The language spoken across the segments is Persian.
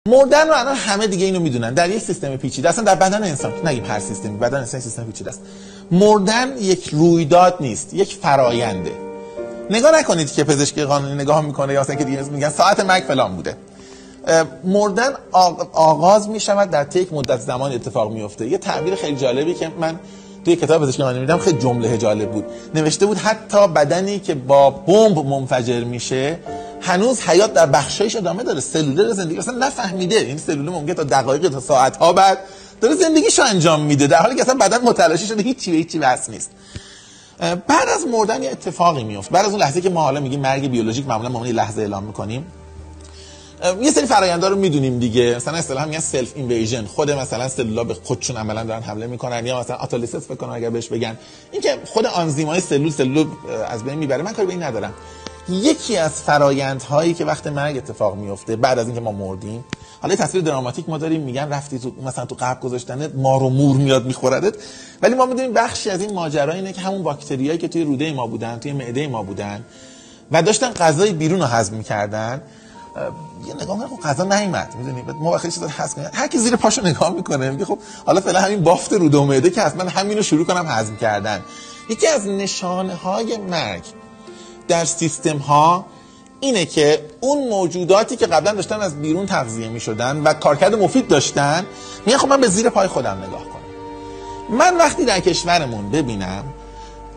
مردن رو الان همه دیگه اینو میدونن، در یک سیستم پیچیده، اصلا در بدن انسان، نگیم هر سیستمی، بدن انسان سیستم پیچیده است. مردن یک رویداد نیست، یک فراینده. نگاه نکنید که پزشکی قانونی نگاه میکنه یا مثلا که دیگه میگن ساعت مرگ فلان بوده. مردن آغاز میشود در یک مدت زمان اتفاق میفته. یه تعبیر خیلی جالبی که من توی کتاب پزشکی قانونی میدم خیلی جمله جالب بود. نوشته بود حتی بدنی که با بمب منفجر میشه هنوز حیات در بخشایش ادامه داره، سلول زندگی اصلا نفهمیده. این سلول ممکنه تا دقایق تا ساعت‌ها بعد داره زندگیشو انجام میده، در حالی که اصلا بدن متلاشی شده، هیچی واسه نیست. بعد از مردن یه اتفاقی میفته. بعد از اون لحظه که ما حالا میگیم مرگ بیولوژیک، معمولا ما یه لحظه اعلام میکنیم. یه سری فرآیندها رو میدونیم دیگه، مثلا اصطلاحا میگن سلف اینویژن، خود مثلا سلولا به خودشون عملا دارن حمله میکنن، یا مثلا اتولیسیس فکر کنم اگر بهش بگن، این که خود آنزیمای سلول از بین میبره. من کاری به این ندارم. یکی از فرآیندهایی که وقت مرگ اتفاق میفته بعد از اینکه ما مردیم، حالا تصویر دراماتیک ما داریم، میگن رفتی تو مثلا تو قبر گذاشتنت مار و مور میاد میخوردت، ولی ما میدونیم بخشی از این ماجرا اینه که همون باکتریایی که توی روده ما بودن، توی معده ما بودن و داشتن غذای بیرون رو هضم میکردن، یه نگاه میکنه خب غذا نیومد، میدونی ما وقتی چیزا هضم کنیم، هر کی زیر پاشو نگاه میکنه میگه خب حالا فعلا همین بافت روده و معده که حتما همینو شروع کنم هضم کردن. یکی از نشانه های مرگ در سیستم ها اینه که اون موجوداتی که قبلا داشتن از بیرون تغذیه میشدن و کارکرد مفید داشتن میگن خب من به زیر پای خودم نگاه کنم. من وقتی در کشورمون ببینم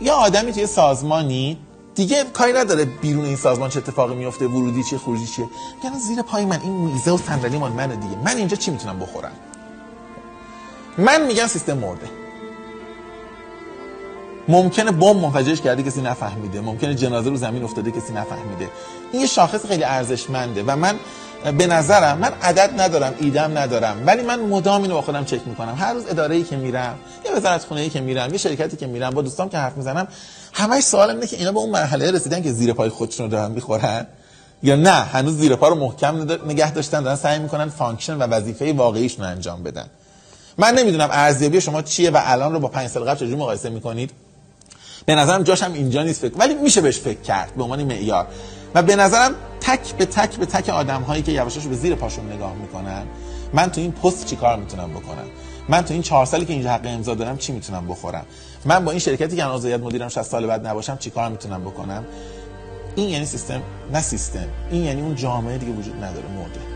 یا آدمی توی سازمانی دیگه کاری نداره بیرون این سازمان چه اتفاقی میفته، ورودی چیه خروجی چیه، میگن زیر پای من این میزه و صندلی مال منه دیگه، من اینجا چی میتونم بخورم؟ من میگم سیستم مرده. ممکنه بمب منفجرش کرده کسی نفهمیده، ممکنه جنازه رو زمین افتاده کسی نفهمیده. این یه شاخص خیلی ارزشمنده و من به نظرم، من عدد ندارم، ایدم ندارم، ولی من مدام اینو با خودم چک میکنم. هر روز اداره‌ای که میرم، یا وزارت خونه‌ای که میرم، یا شرکتی که میرم، با دوستام که حرف میزنم، همش سوالم اینه که اینا به اون مرحله رسیدن که زیر پای خودشون رو دارن میخورن یا نه هنوز زیر پا رو محکم نگه داشتن، دارن سعی میکنن فانکشن و وظیفه واقعیشون رو انجام بدن. من نمیدونم ارزیابی شما چیه و الان رو با 5 سال قبل چجوری مقایسه میکنید. به نظرم جاش هم اینجا نیست ولی میشه بهش فکر کرد به عنوان معیار. و به نظرم تک به تک آدم‌هایی که یواشاش به زیر پاشون نگاه میکنن، من تو این پست چی کار میتونم بکنم، من تو این 4 سالی که اینجا حق امضا دارم چی میتونم بخورم، من با این شرکتی که عضویت مدیرم 60 سال بعد نباشم چی کار میتونم بکنم. این یعنی سیستم، نه سیستم، این یعنی اون جامعه دیگه وجود نداره، مرده.